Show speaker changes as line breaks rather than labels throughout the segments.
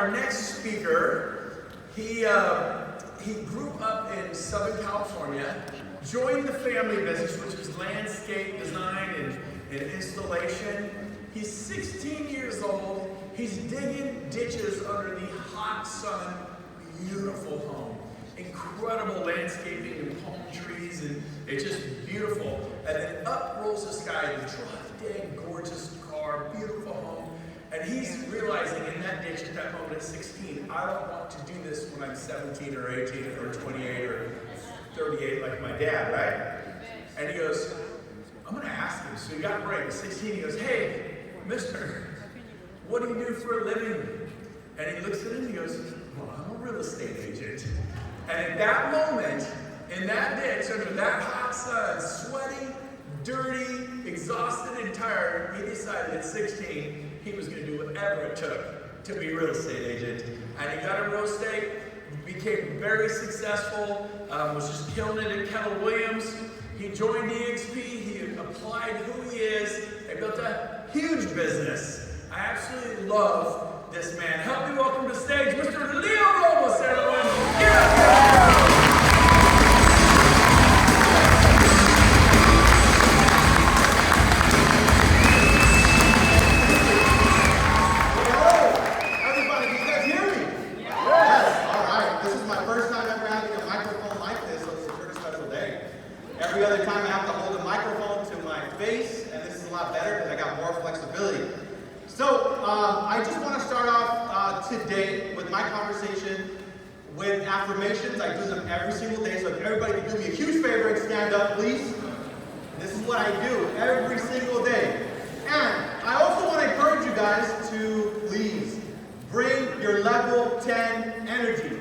our next speaker, he grew up in Southern California, joined the family business, which is landscape design and installation. He's 16 years old. He's digging ditches under the hot sun, beautiful home. Incredible landscaping and palm trees, and it's just beautiful. And then up rolls this guy, the drop-dead gorgeous car, beautiful home. And he's realizing in that ditch at that moment at 16, I don't want to do this when I'm 17 or 18 or 28 or 38 like my dad, right? And he goes, I'm going to ask him. So he got brave. At 16, he goes, hey, mister, what do you do for a living? And he looks at him and he goes, well, I'm a real estate agent. And at that moment, in that ditch, under that hot sun, sweaty, dirty, exhausted, and tired, he decided at 16 he was going to do whatever it took to be a real estate agent. And he got in real estate, became very successful, was just killing it at Keller Williams. He joined EXP, he applied who he is, and built a huge business. I absolutely love this man. Help me welcome to the stage, Mr. Leo Robles, everyone. Yeah.
Every other time I have to hold a microphone to my face, and this is a lot better because I got more flexibility. So I just want to start off today with my conversation with affirmations. I do them every single day, so if everybody can do me a huge favor and stand up, please. This is what I do every single day. And I also want to encourage you guys to please bring your level 10 energy.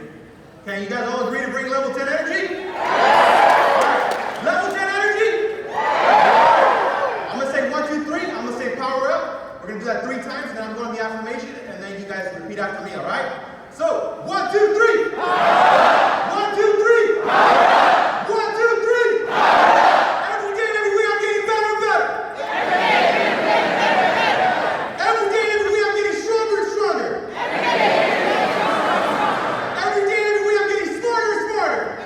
Can you guys all agree to bring level 10 energy? Level 10 energy? I'm going to say 1, 2, 3. I'm going to say power up. We're going to do that 3 times, and then I'm going to the affirmation, and then you guys repeat after me, all right? So, 1, 2, 3. 1, 2, 3. 1, 2, 3. Every day, every week, I'm getting better and better. Every day, every week, I'm getting stronger and stronger. Every day, every week, I'm getting smarter and smarter.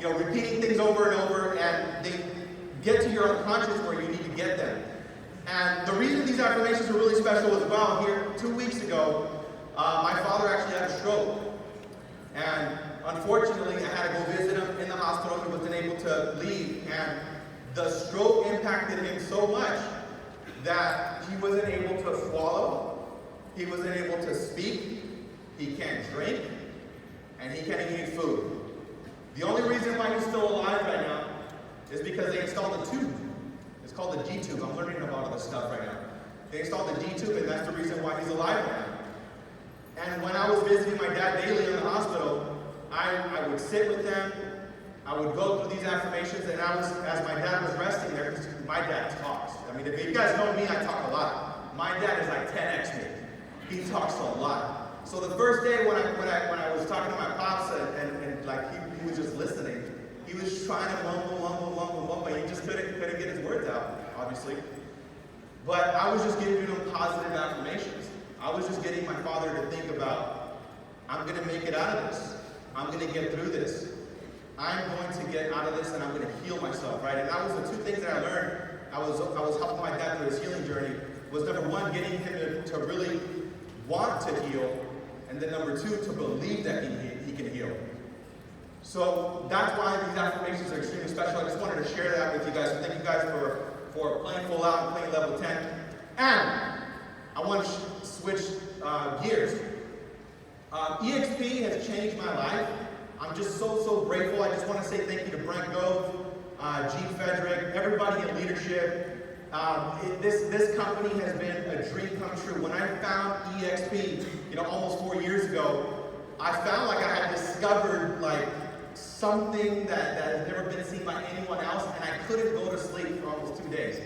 Repeating things over and over, and they get to your unconscious where you need to get them. And the reason these affirmations are really special as well, here 2 weeks ago, my father actually had a stroke. And unfortunately, I had to go visit him in the hospital. He wasn't able to leave. And the stroke impacted him so much that he wasn't able to swallow, he wasn't able to speak, he can't drink, and he can't eat food. The only reason why he's still alive right now is because they installed a tube. It's called the G-tube. I'm learning about all this stuff right now. They installed the G-tube, and that's the reason why he's alive right now. And when I was visiting my dad daily in the hospital, I would sit with them, I would go through these affirmations, and as my dad was resting there, because my dad talks. I mean, if you guys know me, I talk a lot. My dad is like 10x me. He talks a lot. So the first day when I was talking to my pops and like he was just listening, he was trying to mumble, and he just couldn't get his words out, obviously. But I was just giving him positive affirmations. I was just getting my father to think about, I'm going to make it out of this. I'm going to get through this. I'm going to get out of this, and I'm going to heal myself, right? And that was the 2 things that I learned. I was helping my dad through his healing journey. Was number 1, getting him to really want to heal, and then number 2, to believe that he can heal. So that's why these affirmations are extremely special. I just wanted to share that with you guys. So thank you guys for playing full out and playing level 10. And I want to switch gears. EXP has changed my life. I'm just so grateful. I just want to say thank you to Brent Gove, Gene Frederick, everybody in leadership. This company has been a dream come true. When I found EXP, almost 4 years ago, I found like I had discovered like something that has never been seen by anyone else, and I couldn't go to sleep for almost 2 days.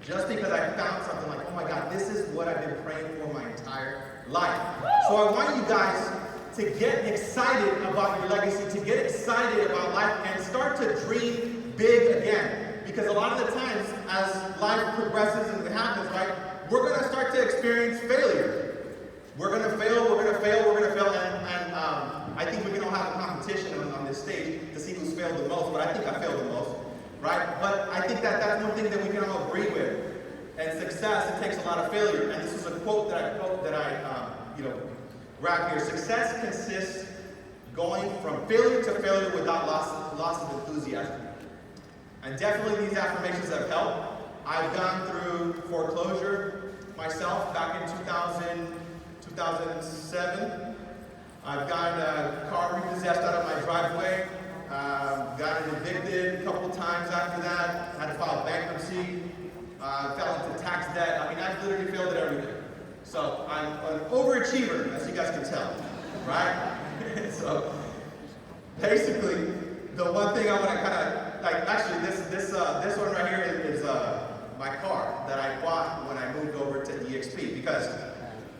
Just because I found something like, oh my God, this is what I've been praying for my entire life. So I want you guys to get excited about your legacy, to get excited about life, and start to dream big again. Because a lot of the times, as life progresses and it happens, right, we're going to start to experience failure. We're going to fail, and I think we can all have a competition on this stage to see who's failed the most, but I think I failed the most, right? But I think that's one thing that we can all agree with. And success, it takes a lot of failure. And this is a quote that I grabbed here. Success consists going from failure to failure without loss of enthusiasm. And definitely these affirmations have helped. I've gone through foreclosure myself back in 2007. I've gotten a car repossessed out of my driveway. Got evicted a couple times after that. Had to file bankruptcy. Fell into tax debt. I mean, I've literally failed at everything. So I'm an overachiever, as you guys can tell, right? So basically, the one thing I want to kind of actually this one right here is my car that I bought when I moved over to EXP, because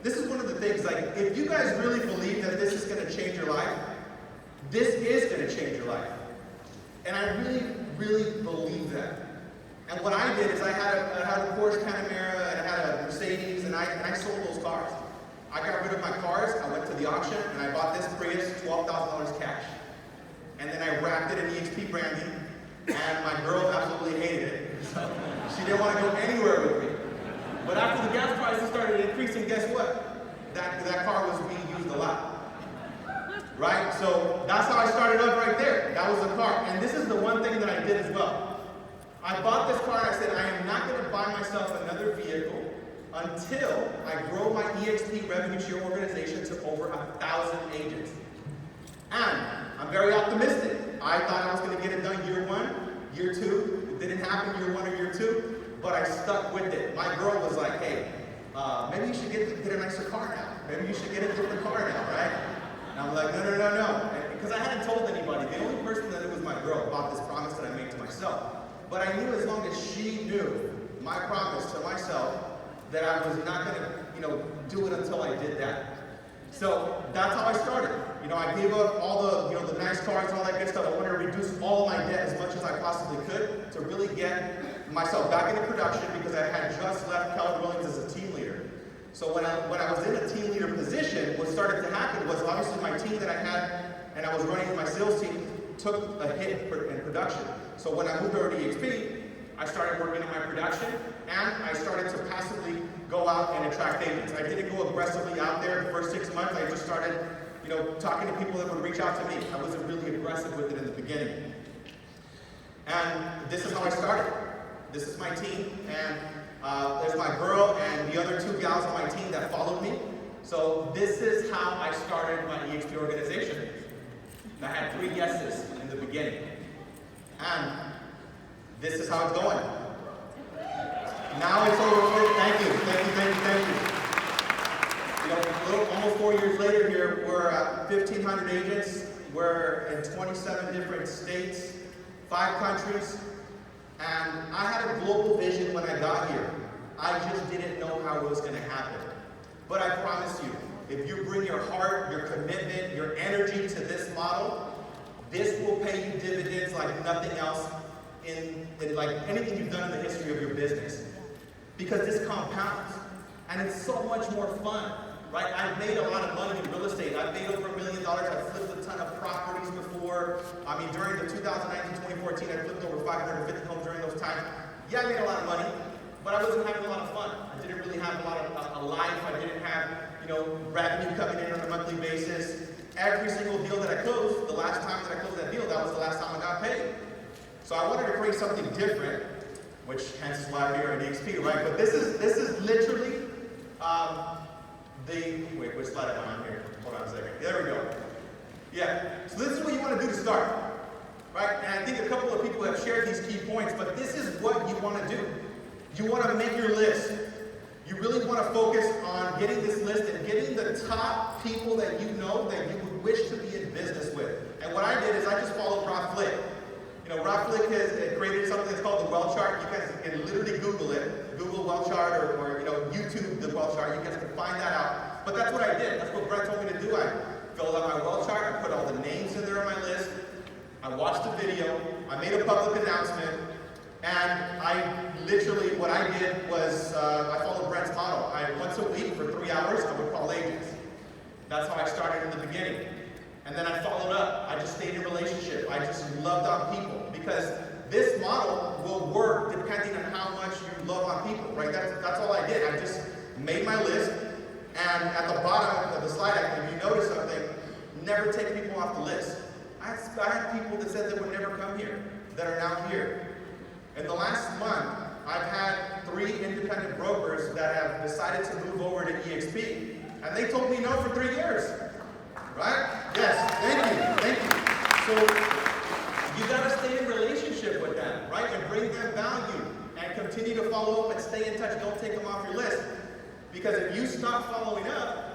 this is one of the things, like, if you guys really believe that this is going to change your life, this is going to change your life. And I really believe that. And what I did is I had a Porsche Panamera and I had a Mercedes, and I sold those cars. I got rid of my cars, I went to the auction, and I bought this Prius, $12,000 cash. And then I wrapped it in EXP branding, and my girl absolutely hated it. So she didn't want to go anywhere with me. But after the gas prices started increasing, guess what? That car was being used a lot. Right? So that's how I started up right there. That was the car. And this is the one thing that I did as well. I bought this car and I said, I am not going to buy myself another vehicle until I grow my EXP revenue share organization to over 1,000 agents. And I'm very optimistic. I thought I was going to get it done year 1, year 2. It didn't happen year 1 or year 2, but I stuck with it. My girl was like, hey, maybe you should get a nicer car now. Maybe you should get a different car now, right? And I'm like, no. Because I hadn't told anybody. The only person that knew was my girl about this promise that I made to myself. But I knew as long as she knew my promise to myself that I was not going to, do it until I did that. So that's how I started. I gave up all the nice cars and all that good stuff. I wanted to reduce all my debt as much as I possibly could to really get myself back into production, because I had just left Keller Williams as a team leader. So when I was in a team leader position, what started to happen was obviously my team that I had and I was running with my sales team took a hit in production. So when I moved over to EXP, I started working on my production, and I started to passively go out and attract agents. I didn't go aggressively out there the first 6 months. I just started, talking to people that would reach out to me. I wasn't really aggressive with it in the beginning. And this is how I started. This is my team, and there's my girl and the other 2 gals on my team that followed me. So this is how I started my EXP organization. And I had 3 guesses in the beginning. And this is how it's going. Now it's over. Thank you. Almost 4 years later here, we're at 1,500 agents. We're in 27 different states, 5 countries. And I had a global vision when I got here. I just didn't know how it was going to happen. But I promise you, if you bring your heart, your commitment, your energy to this model, this will pay you dividends like nothing else in like anything you've done in the history of your business. Because this compounds. And it's so much more fun, right? I've made a lot of money in real estate. I've made over $1 million. I've flipped a ton of properties before. I mean, during the 2019-2014, I flipped over 550 homes during those times. Yeah, I made a lot of money, but I wasn't having a lot of fun. I didn't really have a lot of a life. I didn't have, revenue coming in on a monthly basis. Every single deal that I closed, the last time that I closed that deal, that was the last time I got paid. So I wanted to create something different. which hence is why I'm here on EXP, right? But this is literally wait, which slide am I on here? Hold on a second. There we go. Yeah, so this is what you want to do to start, right? And I think a couple of people have shared these key points, but this is what you want to do. You want to make your list. You really want to focus on getting this list and getting the top people that you know that you would wish to be in business with. And what I did is I just followed Rob Flick. You know, Rob Flick has created something that's called the well chart. You guys can literally Google it. Google well chart or YouTube the well chart. You guys can find that out. But that's what I did. That's what Brett told me to do. I filled out my well chart. I put all the names in there on my list. I watched the video. I made a public announcement. And I literally, what I did was, I followed Brent's model. Once a week for 3 hours, I would call agents. That's how I started in the beginning. And then I followed up. I just stayed in a relationship. I just loved on people. Because this model will work depending on how much you love on people, right? That's all I did. I just made my list. And at the bottom of the slide, if you notice something, never take people off the list. I had people that said they would never come here, that are now here. In the last month, I've had 3 independent brokers that have decided to move over to EXP, and they told me no for 3 years. Right? Yes, thank you. So you gotta stay in relationship with them, right? And bring them value and continue to follow up and stay in touch. Don't take them off your list. Because if you stop following up,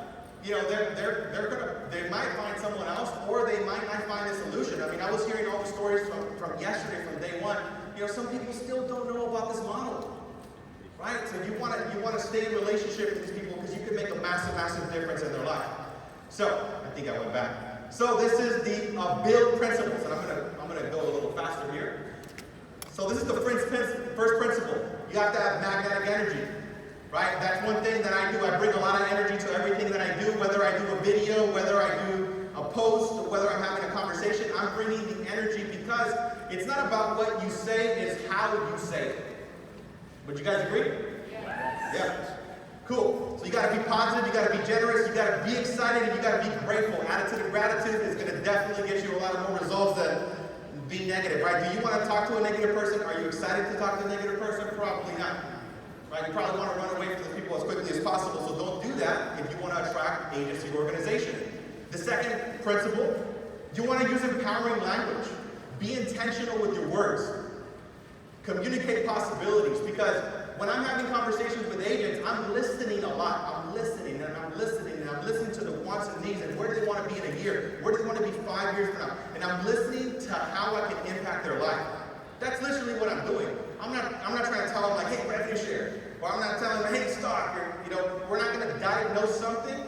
you know, they might find someone else, or they might not find a solution. I mean, I was hearing all the stories from yesterday, from day one. You know, some people still don't know about this model, right? So you want to stay in relationship with these people because you can make a massive difference in their life. So I think I went back. So this is the build principles, and I'm gonna go a little faster here. So this is the first principle. You have to have magnetic energy, right? That's one thing that I do. I bring a lot of energy to everything that I do, whether I do a video, whether I do a post, or whether I'm having a conversation. I'm bringing the energy because it's not about what you say, it's how you say it. Would you guys agree? Yes. Yeah. Cool. So you got to be positive, you got to be generous, you got to be excited, and you got to be grateful. Attitude of gratitude is going to definitely get you a lot of more results than being negative, right? Do you want to talk to a negative person? Are you excited to talk to a negative person? Probably not. Right? You probably want to run away from those people as quickly as possible, so don't do that if you want to attract agents to your organization. The second principle, you want to use empowering language. Be intentional with your words. Communicate possibilities, because when I'm having conversations with agents, I'm listening a lot. I'm listening to the wants and needs, and where do they want to be in a year? Where do they want to be 5 years from now? And I'm listening to how I can impact their life. That's literally what I'm doing. I'm not trying to tell them like, hey, revenue share, or I'm not telling them, hey, stock. We're not going to diagnose something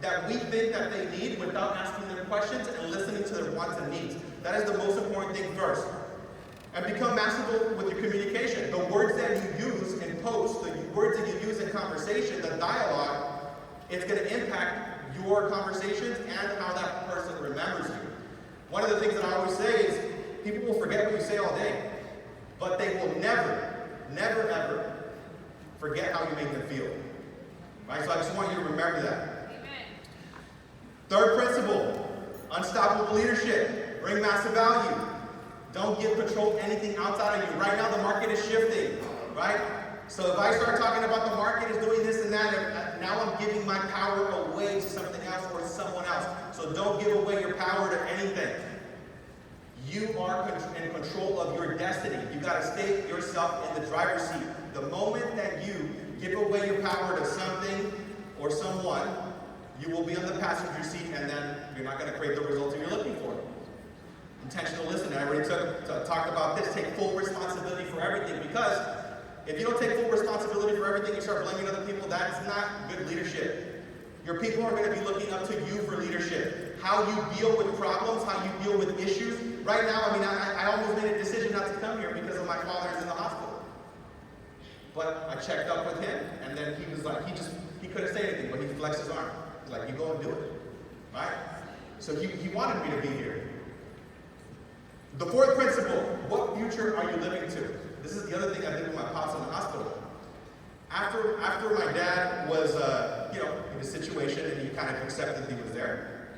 that we think that they need without asking them questions and listening to their wants and needs. That is the most important thing first. And become masterful with your communication. The words that you use in posts, the words that you use in conversation, the dialogue, it's going to impact your conversations and how that person remembers you. One of the things that I always say is, people will forget what you say all day, but they will never, ever forget how you make them feel. Right? So I just want you to remember that. Amen. Third principle, unstoppable leadership. Bring massive value. Don't give control to anything outside of you. Right now the market is shifting, right? So if I start talking about the market is doing this and that, now I'm giving my power away to something else or someone else. So don't give away your power to anything. You are in control of your destiny. You got to stay yourself in the driver's seat. The moment that you give away your power to something or someone, you will be on the passenger seat, and then you're not going to create the results that you're looking for. Intentional listening. I already talked about this. Take full responsibility for everything, because if you don't take full responsibility for everything, you start blaming other people, that's not good leadership. Your people are going to be looking up to you for leadership. How you deal with problems, how you deal with issues. Right now, I almost made a decision not to come here because of my father is in the hospital. But I checked up with him, and then he was like, he couldn't say anything, but he flexed his arm. He's like, you go and do it. Right? So he wanted me to be here. The fourth principle, what future are you living to? This is the other thing I did with my pops in the hospital. After my dad was, in a situation and he kind of accepted that he was there,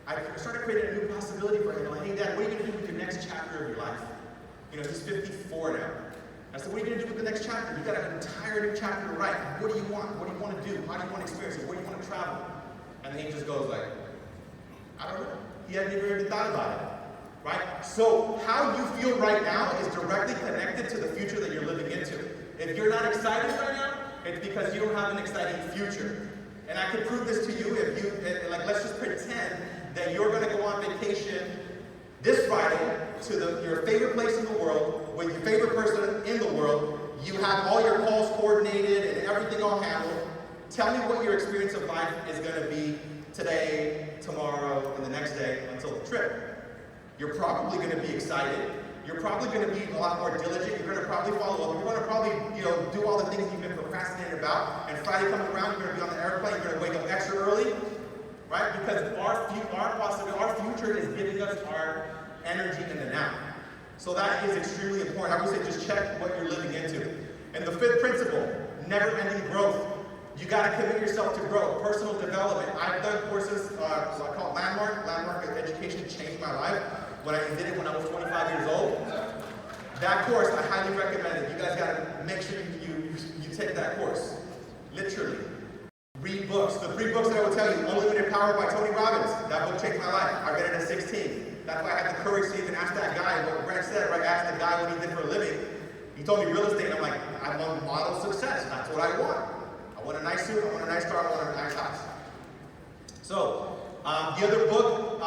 I started creating a new possibility for him. Like, hey, Dad, what are you going to do with your next chapter of your life? He's 54 now. I said, what are you going to do with the next chapter? You got an entire new chapter to write. What do you want? What do you want to do? How do you want to experience it? Where do you want to travel? And then he just goes like, I don't know. He hadn't even thought about it. Right? So how you feel right now is directly connected to the future that you're living into. If you're not excited right now, it's because you don't have an exciting future. And I can prove this to you if you, like, let's just pretend that you're going to go on vacation this Friday to your favorite place in the world, with your favorite person in the world. You have all your calls coordinated and everything all handled. Tell me what your experience of life is going to be today, tomorrow, and the next day until the trip. You're probably going to be excited. You're probably going to be a lot more diligent. You're going to probably follow up. You're going to probably, do all the things you've been procrastinating about. And Friday comes around, you're going to be on the airplane. You're going to wake up extra early, right? Because our future is giving us our energy in the now. So that is extremely important. I would say just check what you're living into. And the fifth principle, never-ending growth. You got to commit yourself to growth, personal development. I've done courses, I call it Landmark Education changed my life. When I did it when I was 25 years old. That course, I highly recommend it. You guys got to make sure you take that course. Literally. Read books. The 3 books that I will tell you, Unlimited Power by Tony Robbins. That book changed my life. I read it at 16. That's why I had the courage to even ask that guy, what Brent said, right? Ask the guy what he did for a living. He told me real estate, and I'm like, I want model success. That's what I want. I want a nice suit, I want a nice car, I want a nice house. So, the other book,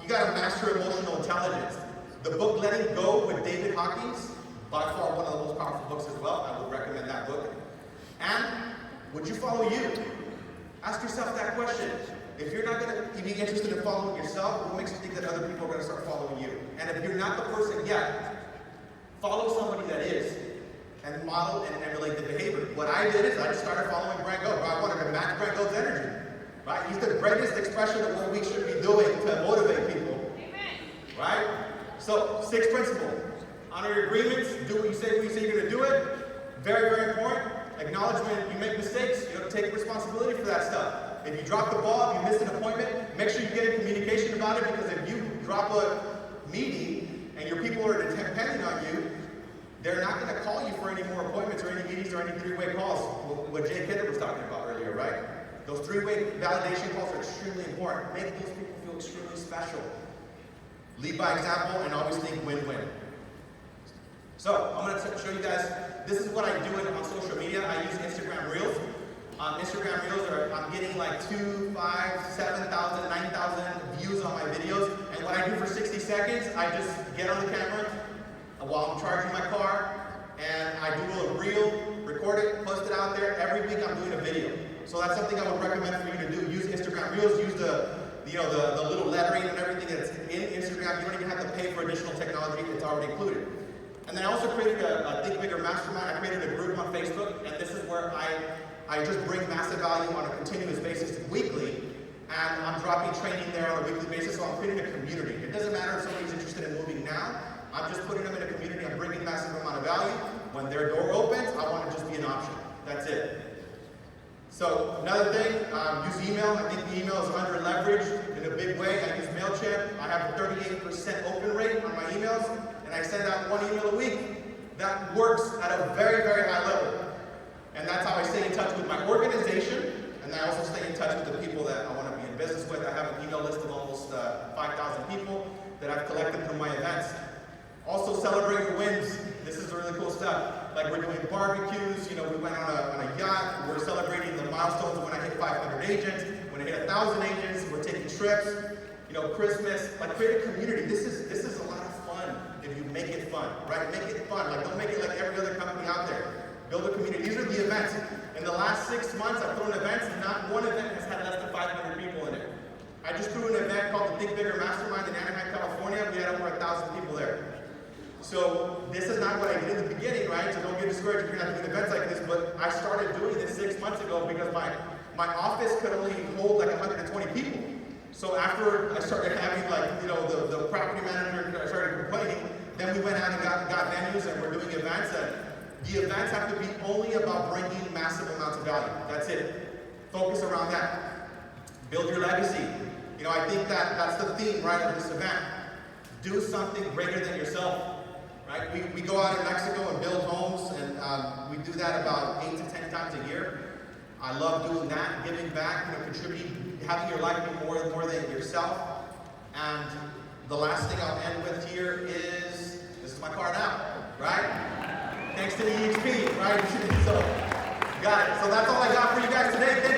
you got to master emotional intelligence. The book Letting Go with David Hawkins, by far one of the most powerful books as well. I would recommend that book. And would you follow you? Ask yourself that question. If you're not going to be interested in following yourself, what makes you think that other people are going to start following you? And if you're not the person yet, follow somebody that is, and model and emulate the behavior. What I did is I just started following Brent Gold. I wanted to match Brent Gold's energy. Right? He's the greatest expression of what we should be doing to motivate people. Amen. Right? So, 6th principle. Honor your agreements. Do what you say when you say you're going to do it. Very, very important. Acknowledge when you make mistakes. You have to take responsibility for that stuff. If you drop the ball, if you missed an appointment, make sure you get in communication about it, because if you drop a meeting and your people are depending on you, they're not going to call you for any more appointments or any meetings or any 3-way calls. What Jay Kidder was talking about earlier, right? Those 3-way validation calls are extremely important. Make those people feel extremely special. Lead by example and always think win-win. So, I'm going to show you guys, this is what I do on social media. I use Instagram Reels. Instagram Reels I'm getting like 2, 5, 7,000, 9,000 views on my videos. And what I do for 60 seconds, I just get on the camera while I'm charging my car, and I do a reel, record it, post it out there. Every week I'm doing a video. So that's something I would recommend for you to do. Use Instagram Reels, use the little lettering and everything that's in Instagram. You don't even have to pay for additional technology, it's already included. And then I also created a Think Bigger Mastermind. I created a group on Facebook, and this is where I just bring massive value on a continuous basis weekly, and I'm dropping training there on a weekly basis, so I'm creating a community. It doesn't matter if somebody's interested in moving now. I'm just putting them in a community. I'm bringing massive amount of value. When their door opens, I want to just be an option. That's it. So another thing, use email. I think the email is under leveraged in a big way. I use MailChimp. I have a 38% open rate on my emails, and I send out 1 email a week. That works at a very, very high level. And that's how I stay in touch with my organization, and I also stay in touch with the people that I want to be in business with. I have an email list of almost 5,000 people that I've collected through my events. Also celebrate your wins. This is really cool stuff. Like we're doing barbecues, we went on a yacht. We're celebrating the milestones when I hit 500 agents, when I hit 1,000 agents. We're taking trips, Christmas. Like create a community. This is a lot of fun if you make it fun, right? Make it fun. Like don't make it like every other company out there. Build a community. These are the events. In the last 6 months, I've thrown events, and not one event has had less than 500 people in it. I just threw an event called the Think Bigger Mastermind in Anaheim, California. We had over 1,000 people there. So this is not what I did in the beginning, right? So don't get discouraged if you're not doing events like this. But I started doing this 6 months ago because my office could only hold like 120 people. So after I started having the property manager started complaining, then we went out and got venues, and we're doing events. And the events have to be only about bringing massive amounts of value. That's it. Focus around that. Build your legacy. I think that's the theme, right, of this event. Do something greater than yourself. Right? right? We go out in Mexico and build homes, and we do that about 8 to 10 times a year. I love doing that, giving back, contributing, having your life be more than yourself. And the last thing I'll end with here is, this is my car now, right? Thanks to the EXP, right? So, got it. So that's all I got for you guys today. Thank